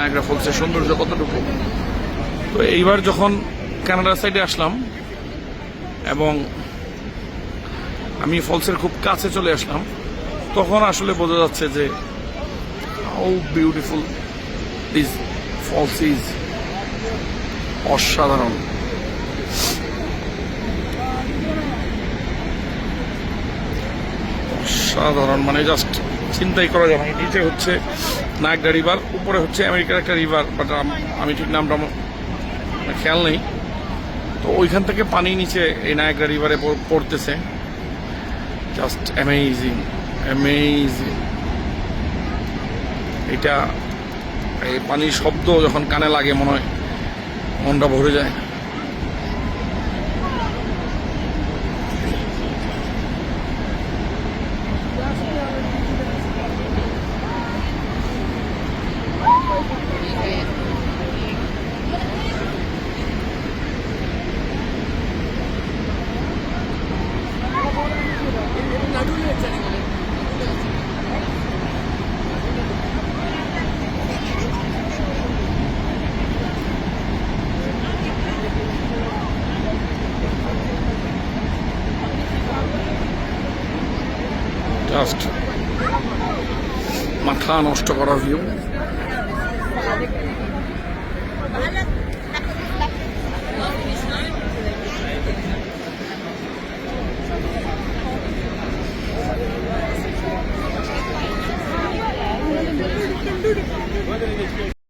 Niagara ফলসের সৌন্দর্য কতটুকু। তো এইবার যখন কানাডা সাইডে আসলাম এবং আমি ফলসের খুব কাছে চলে আসলাম, তখন আসলে বোঝা যাচ্ছে যে how beautiful this falls is. অসাধারণ। অসাধারণ, মানে জাস্ট চিন্তাই করা যায় না। নিচে হচ্ছে নায়াগ্রা রিভার, উপরে হচ্ছে আমেরিকার একটা রিভার, বাট আমি ঠিক নামটা খেয়াল নেই। তো ওইখান থেকে পানি নিচে এই নায়াগ্রা রিভারে পড়তেছে। Just amazing, amazing. এটা এই পানির শব্দ যখন কানে লাগে মনে হয় মনটা ভরে যায়। জাস্ট মাথা নষ্ট করার ভিউ।